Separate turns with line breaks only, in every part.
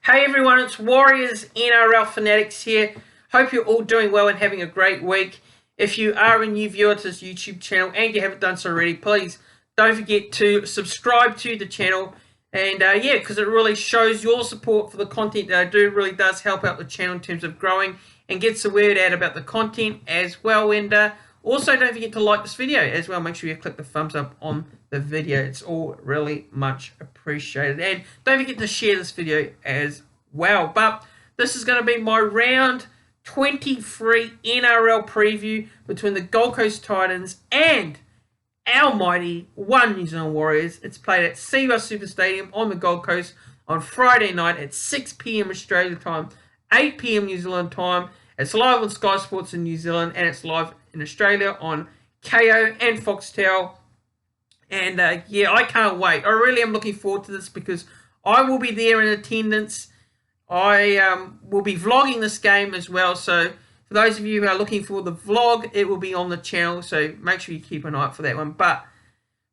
Hey everyone, it's Warriors NRL Fanatics here. Hope you're all doing well and having a great week. If you are a new viewer to this YouTube channel and you haven't done so already, please don't forget to subscribe to the channel. And because it really shows your support for the content that I do. It really does help out the channel in terms of growing and gets the word out about the content as well. And also don't forget to like this video as well. Make sure you click the thumbs up on the video. It's all really much appreciated. And don't forget to share this video as well. But this is going to be my round 23 NRL preview between the Gold Coast Titans and our mighty New Zealand Warriors. It's played at Cbus Super Stadium on the Gold Coast on Friday night at 6 p.m. Australia time, 8 p.m. New Zealand time. It's live on Sky Sports in New Zealand and it's live in Australia on KO and Foxtel. And I can't wait. I really am looking forward to this because I will be there in attendance. I will be vlogging this game as well. So for those of you who are looking for the vlog, it will be on the channel. So make sure you keep an eye out for that one. But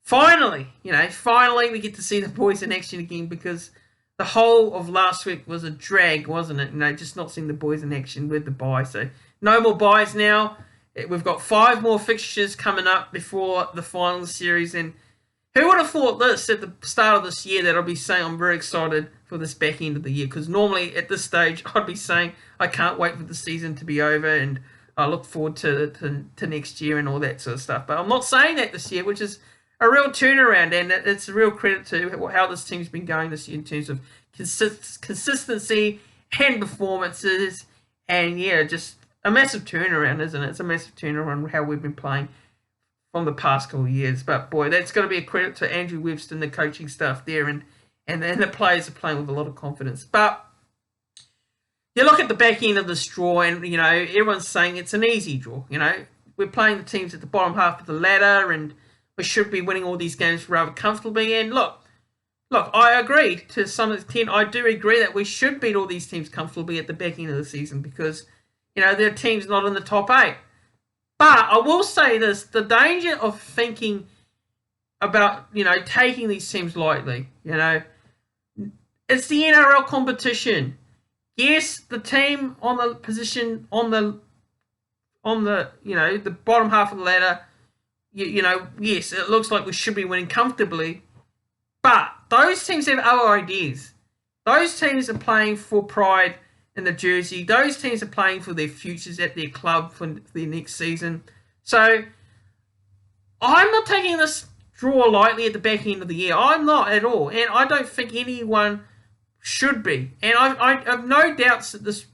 finally, we get to see the boys in action again, because the whole of last week was a drag, wasn't it? Just not seeing the boys in action with the bye. So no more byes now. We've got 5 more fixtures coming up before the final series. And who would have thought this at the start of this year, that I'll be saying I'm very excited for this back end of the year? Because normally at this stage, I'd be saying I can't wait for the season to be over and I look forward to next year and all that sort of stuff. But I'm not saying that this year, which is a real turnaround. And it's a real credit to how this team's been going this year in terms of consistency and performances. And just a massive turnaround, isn't it? It's a massive turnaround how we've been playing from the past couple of years. But boy, that's going to be a credit to Andrew Webster and the coaching staff there, and the players are playing with a lot of confidence. But you look at the back end of this draw, and everyone's saying it's an easy draw. We're playing the teams at the bottom half of the ladder, and we should be winning all these games rather comfortably. And look, I agree to some extent. I do agree that we should beat all these teams comfortably at the back end of the season, because there are teams not in the top 8. But I will say this, the danger of thinking about, taking these teams lightly, it's the NRL competition. Yes, the team on the position on the the bottom half of the ladder, yes, it looks like we should be winning comfortably. But those teams have other ideas. Those teams are playing for pride in the jersey. Those teams are playing for their futures at their club for their next season. So I'm not taking this draw lightly at the back end of the year. I'm not at all. And I don't think anyone should be. And I have no doubts that this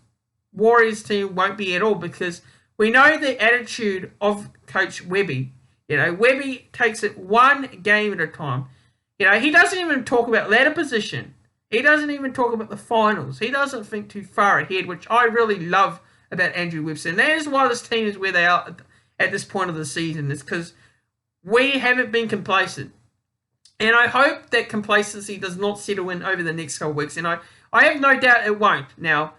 Warriors team won't be at all, because we know the attitude of Coach Webby. Webby takes it one game at a time. He doesn't even talk about ladder position. He doesn't even talk about the finals. He doesn't think too far ahead, which I really love about Andrew Webster. And that is why this team is where they are at this point of the season. It's because we haven't been complacent. And I hope that complacency does not settle in over the next couple of weeks. And I have no doubt it won't. Now,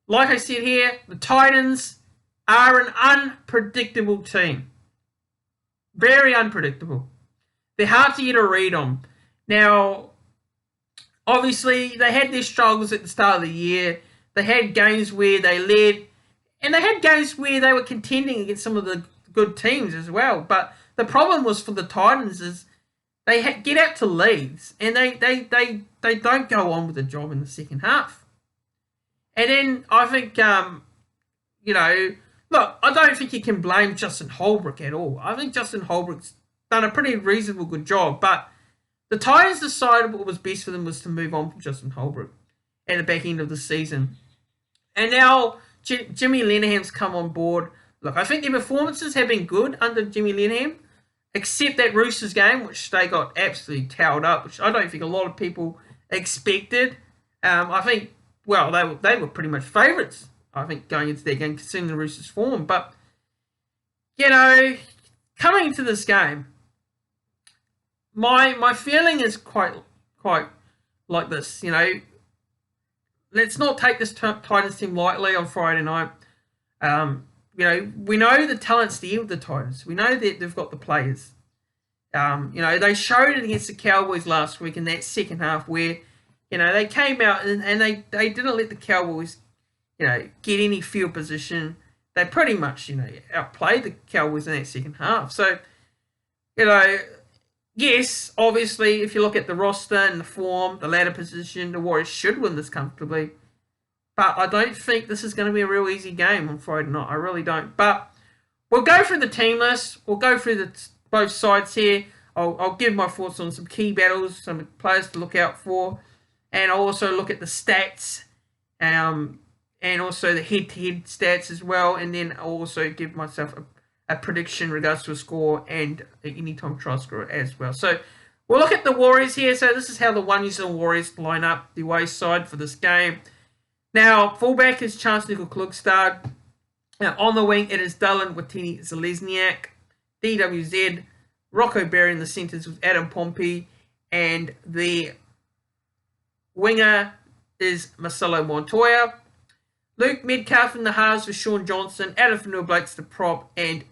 like I said here, the Titans are an unpredictable team. Very unpredictable. They're hard to get a read on. Now, obviously, they had their struggles at the start of the year. They had games where they led, and they had games where they were contending against some of the good teams as well. But the problem was for the Titans is they get out to leads, and they don't go on with the job in the second half. And then I think, look, I don't think you can blame Justin Holbrook at all. I think Justin Holbrook's done a pretty reasonable good job, but the Titans decided what was best for them was to move on from Justin Holbrook at the back end of the season. And now Jimmy Lineham's come on board. Look, I think their performances have been good under Jimmy Linehan, except that Roosters game, which they got absolutely towed up, which I don't think a lot of people expected. I think, well, they were pretty much favourites, I think, going into their game, considering the Roosters' form. But, coming into this game, my feeling is quite like this. Let's not take this Titans team lightly on Friday night. We know the talent's there with the Titans. We know that they've got the players. They showed it against the Cowboys last week in that second half where You know, they came out and they didn't let the Cowboys, get any field position. They pretty much, outplayed the Cowboys in that second half. So, you know, yes, obviously, if you look at the roster and the form, the ladder position, the Warriors should win this comfortably. But I don't think this is going to be a real easy game on Friday night. I really don't. But we'll go through the team list. We'll go through both sides here. I'll give my thoughts on some key battles, some players to look out for. And I'll also look at the stats, and also the head-to-head stats as well. And then I'll also give myself a prediction in regards to a score and anytime try score as well. So we'll look at the Warriors here. So this is how the One New Zealand Warriors line up the away side for this game. Now, fullback is Chance Nickel-Klugstad. Now, on the wing, it is Dylan Watene-Zelezniak. DWZ, Rocco Berry in the centres with Adam Pompey. And the winger is Marcelo Montoya. Luke Metcalf in the halves with Sean Johnson. Adam Fanua-Blake's the prop. And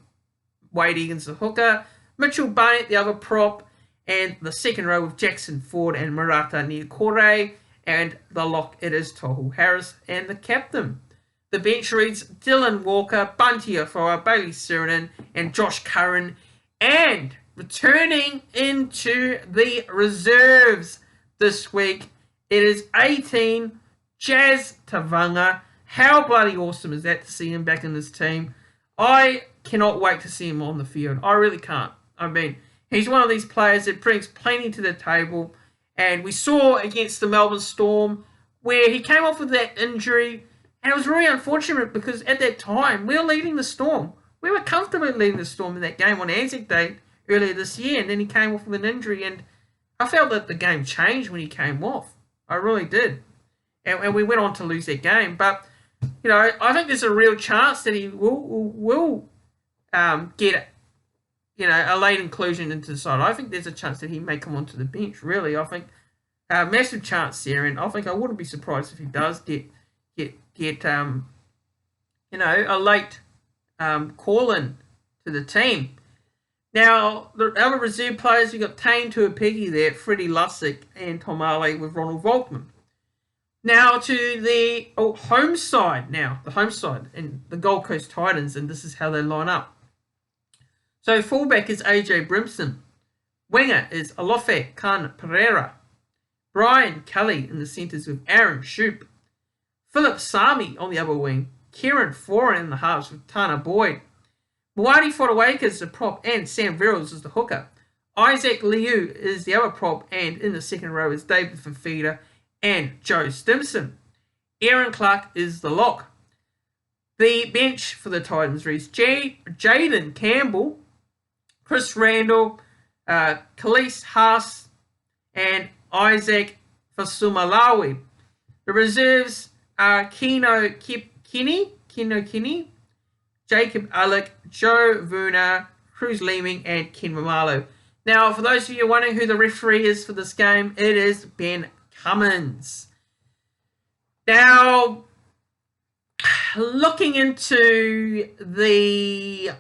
Wade Egan's the hooker. Mitchell Barnett, the other prop. And the second row with Jackson Ford and Murata Niokore. And the lock, it is Tohu Harris and the captain. The bench reads Dylan Walker, Bunty Afoa, Bailey Sirenen, and Josh Curran. And returning into the reserves this week, it is 18, Jazz Tavanga. How bloody awesome is that to see him back in this team? I cannot wait to see him on the field. I really can't. I mean, he's one of these players that brings plenty to the table. And we saw against the Melbourne Storm where he came off with that injury. And it was really unfortunate because at that time, we were leading the Storm. We were comfortably leading the Storm in that game on Anzac Day earlier this year. And then he came off with an injury. And I felt that the game changed when he came off. I really did. And we went on to lose that game. But, I think there's a real chance that he will get a late inclusion into the side. I think there's a chance that he may come onto the bench, really. I think a massive chance there, and I think I wouldn't be surprised if he does get a late call-in to the team. Now, the other reserve players, you've got Tane Tuapigi there, Freddie Lussick, and Tom Ale with Ronald Volkman. Now to the home side and the Gold Coast Titans, and this is how they line up. So fullback is AJ Brimson. Winger is Alofe Khan Pereira. Brian Kelly in the centres with Aaron Shoup. Philip Sami on the other wing. Kieran Foran in the halves with Tana Boyd. Moani Fotuaika is the prop and Sam Verrills is the hooker. Isaac Liu is the other prop and in the second row is David Fafita and Joe Stimson. Aaron Clark is the lock. The bench for the Titans reads Jaden Campbell, Chris Randall, Khalees Haas, and Isaac Fasumalawi. The reserves are Kino Kinney, Jacob Alec, Joe Vuna, Cruz Leeming, and Ken Mamalo. Now, for those of you wondering who the referee is for this game, it is Ben Cummins. Now, looking into the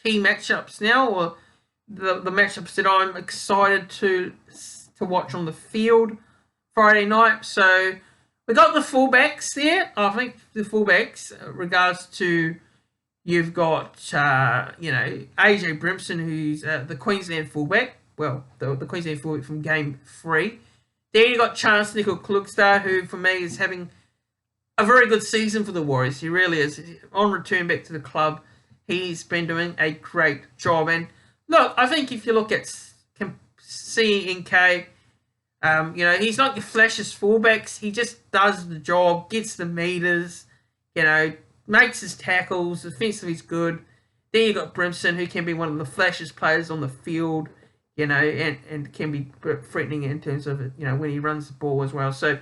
key matchups now, or the matchups that I'm excited to watch on the field Friday night. So we got the fullbacks there. I think the fullbacks, regards to you've got AJ Brimson, who's the Queensland fullback. Well, the Queensland fullback from Game 3. Then you got Chance Nickel-Klugstad, who for me is having a very good season for the Warriors. He really is. On return back to the club, he's been doing a great job. And look, I think if you look at CNK, he's not your flashiest fullbacks. He just does the job, gets the meters, makes his tackles. Defensively, he's good. Then you got Brimson, who can be one of the flashiest players on the field, and can be threatening in terms of when he runs the ball as well. So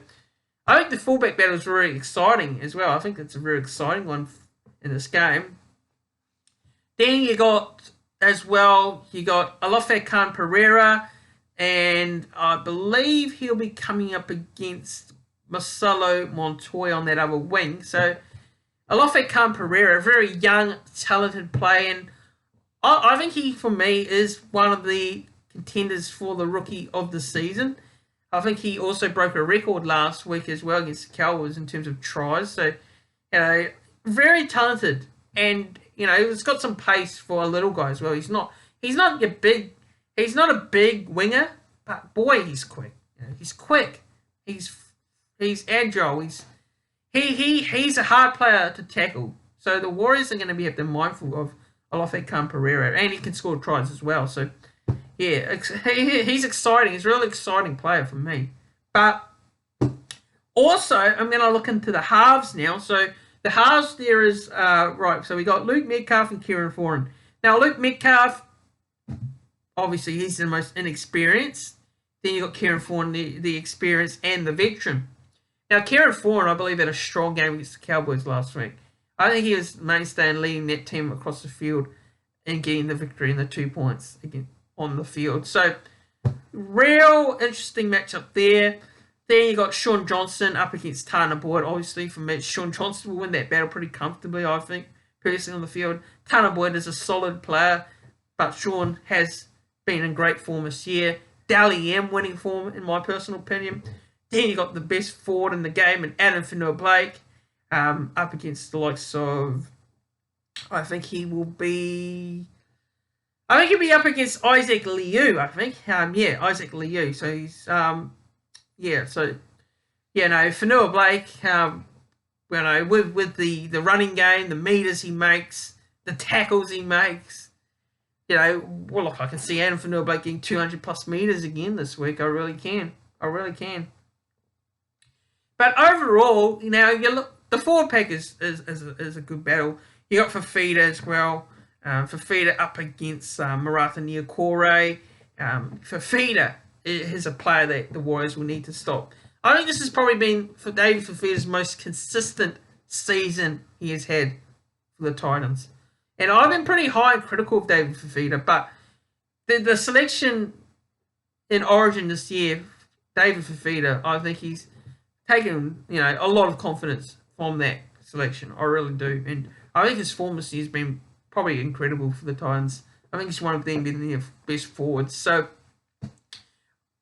I think the fullback battle is very exciting as well. I think it's a very exciting one in this game. Then you got Alofe Khan Pereira, and I believe he'll be coming up against Marcelo Montoya on that other wing. So Alofe Khan Pereira, a very young, talented player, and I think he, for me, is one of the contenders for the Rookie of the Season. I think he also broke a record last week as well against the Cowboys in terms of tries. So, very talented, and he's got some pace for a little guy as well. He's not a big winger, but boy, he's quick. He's quick. He's agile. He's a hard player to tackle. So the Warriors are going to have to be mindful of Alofe Pereira, and he can score tries as well. So yeah, he's exciting. He's a really exciting player for me. But also, I'm going to look into the halves now. So the halves there is right. So we got Luke Metcalf and Kieran Foran. Now Luke Metcalf, obviously he's the most inexperienced. Then you got Kieran Foran, the experienced and the veteran. Now Kieran Foran, I believe, had a strong game against the Cowboys last week. I think he was mainstay in leading that team across the field and getting the victory and the 2 points again on the field. So, real interesting matchup there. Then you got Sean Johnson up against Tanner Boyd. Obviously, for me, Sean Johnson will win that battle pretty comfortably, I think, personally on the field. Tanner Boyd is a solid player, but Sean has been in great form this year. Dally M winning form, in my personal opinion. Then you got the best forward in the game, and Adam Fanua-Blake. Up against the likes of, I think he'll be up against Isaac Liu, I think. Isaac Liu. So he's, Fanua-Blake, with the running game, the meters he makes, the tackles he makes, look, I can see Adam Fanua-Blake getting 200 plus meters again this week. I really can. But overall, you look, the forward pack is a good battle. You got Fafita as well. Fafita up against Maratha Niokore. Fafita is a player that the Warriors will need to stop. I think this has probably been for David Fafita's most consistent season he has had for the Titans. And I've been pretty high and critical of David Fafita, but the selection in Origin this year, David Fafita, I think he's taken a lot of confidence from that selection. I really do. And I think his form this year has been probably incredible for the Titans. I think he's one of them being their best forwards. So,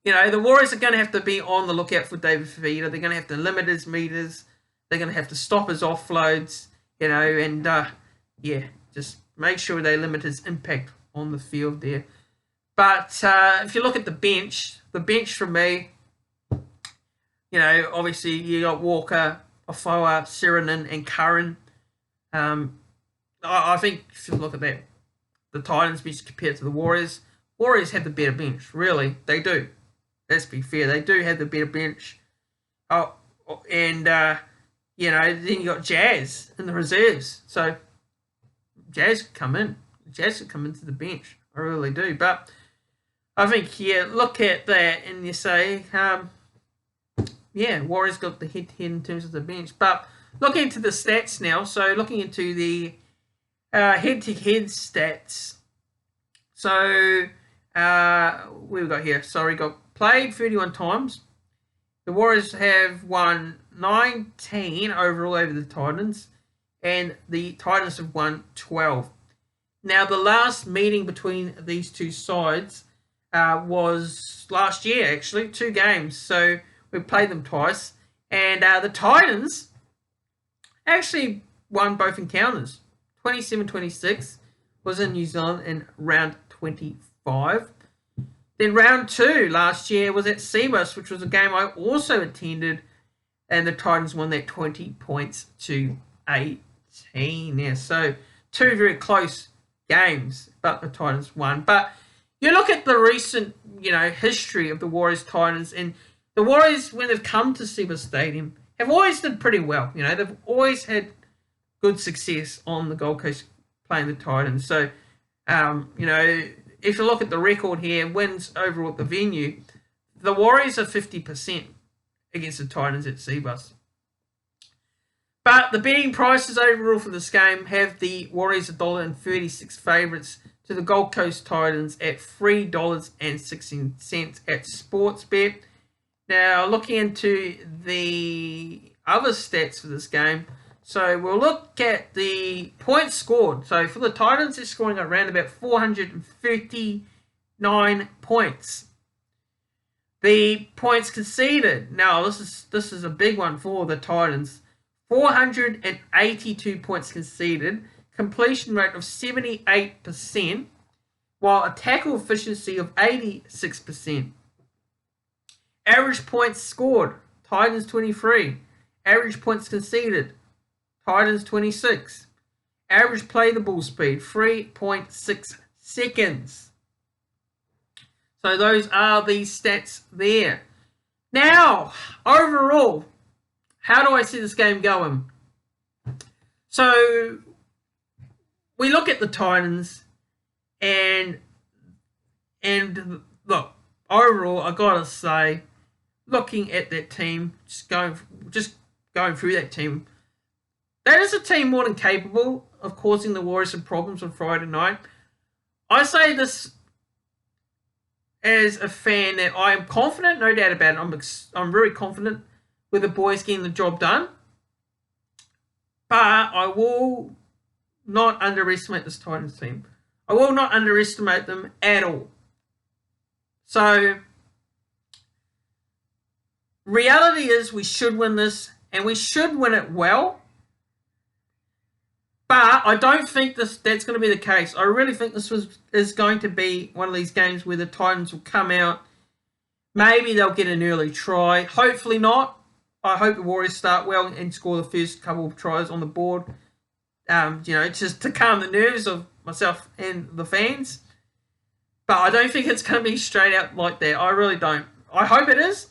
the Warriors are going to have to be on the lookout for David Fafita. They're going to have to limit his meters. They're going to have to stop his offloads, just make sure they limit his impact on the field there. But if you look at the bench for me, obviously you got Walker, Afoa, Siranen, and Curran. I think if you look at that, the Titans bench compared to the Warriors have the better bench. Really, they do. Let's be fair, they do have the better bench. Then you got Jazz in the reserves. So Jazz could come in. Jazz could come into the bench. I really do. But I think, look at that and you say, Warriors got the head-to-head in terms of the bench. But looking into the stats now, so looking into the head-to-head stats. So, what we got here? Sorry, got played 31 times. The Warriors have won 19 overall over the Titans, and the Titans have won 12. Now, the last meeting between these two sides was last year, actually, 2 games. So, we played them twice, and the Titans actually won both encounters. 27-26 was in New Zealand in round 25. Then round 2 last year was at Cbus, which was a game I also attended, and the Titans won that 20 points to 18. Yeah, so 2 very close games, but the Titans won. But you look at the recent, history of the Warriors Titans, and the Warriors, when they've come to Cbus Stadium, have always done pretty well. They've always had good success on the Gold Coast playing the Titans. So, if you look at the record here, wins overall at the venue, the Warriors are 50% against the Titans at Cbus. But the betting prices overall for this game have the Warriors $1.36 favourites to the Gold Coast Titans at $3.16 at Sportsbet. Now, looking into the other stats for this game, so we'll look at the points scored. So for the Titans, they're scoring around about 439 points. The points conceded. Now, this is a big one for the Titans. 482 points conceded. Completion rate of 78%. While a tackle efficiency of 86%. Average points scored. Titans 23. Average points conceded. Titans 26. Average play the ball speed 3.6 seconds. So those are the stats there. Now, overall, how do I see this game going? So, we look at the Titans, and look, overall, I gotta say, looking at that team, just going through that team, that is a team more than capable of causing the Warriors some problems on Friday night. I say this as a fan that I am confident, no doubt about it. I'm very confident with the boys getting the job done. But I will not underestimate this Titans team. I will not underestimate them at all. So, reality is we should win this, and we should win it well. But I don't think that's going to be the case. I really think this is going to be one of these games where the Titans will come out. Maybe they'll get an early try. Hopefully not. I hope the Warriors start well and score the first couple of tries on the board. Just to calm the nerves of myself and the fans. But I don't think it's going to be straight out like that. I really don't. I hope it is.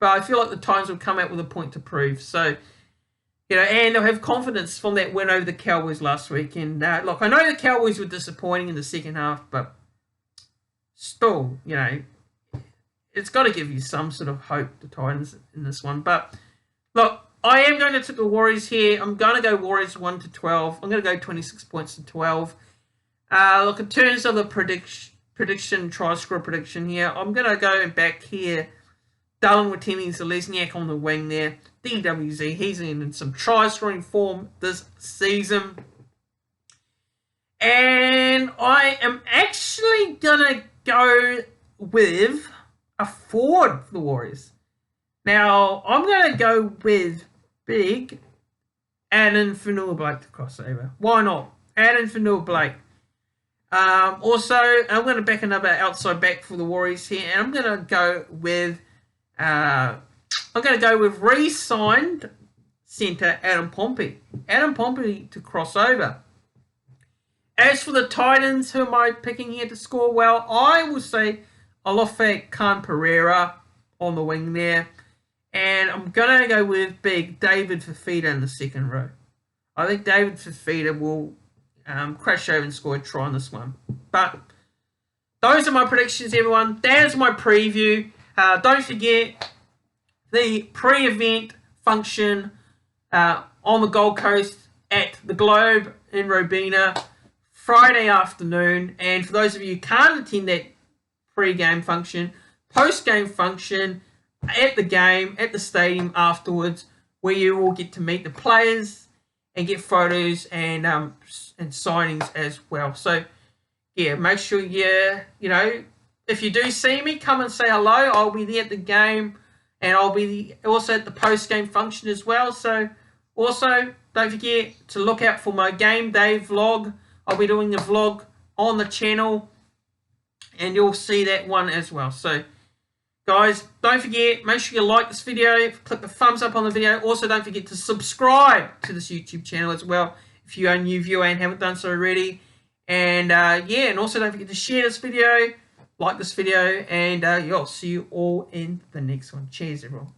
But I feel like the Titans will come out with a point to prove. So, and they'll have confidence from that win over the Cowboys last week. And look, I know the Cowboys were disappointing in the second half, but still, it's got to give you some sort of hope, the Titans, in this one. But look, I am going to take the Warriors here. I'm going to go Warriors 1-12. I'm going to go 26 points to 12. Look, in terms of the prediction, try score prediction here, I'm going to go back here. Darren Watene-Zelezniak on the wing there. DWZ, he's in some try-scoring form this season. And I am actually going to go with a forward for the Warriors. Now, I'm going to go with big Addin Fonua-Blake to crossover. Why not? Addin Fonua-Blake. Also, I'm going to back another outside back for the Warriors here. And I'm going to go with re-signed centre Adam Pompey. Adam Pompey to cross over. As for the Titans, who am I picking here to score well? I will say Alofa Khan-Pereira on the wing there. And I'm going to go with big David Fifita in the second row. I think David Fifita will crash over and score a try on this one. But those are my predictions, everyone. That is my preview. Don't forget the pre-event function on the Gold Coast at the Globe in Robina Friday afternoon. And for those of you who can't attend that pre-game function, post-game function at the game, at the stadium afterwards, where you will get to meet the players and get photos and signings as well. So, yeah, make sure if you do see me, come and say hello. I'll be there at the game, and I'll be also at the post-game function as well. So, also, don't forget to look out for my game day vlog. I'll be doing a vlog on the channel, and you'll see that one as well. So, guys, don't forget, make sure you like this video, click the thumbs up on the video. Also, don't forget to subscribe to this YouTube channel as well if you're a new viewer and haven't done so already. And, and also don't forget to share this video, like this video, and I'll see you all in the next one. Cheers, everyone.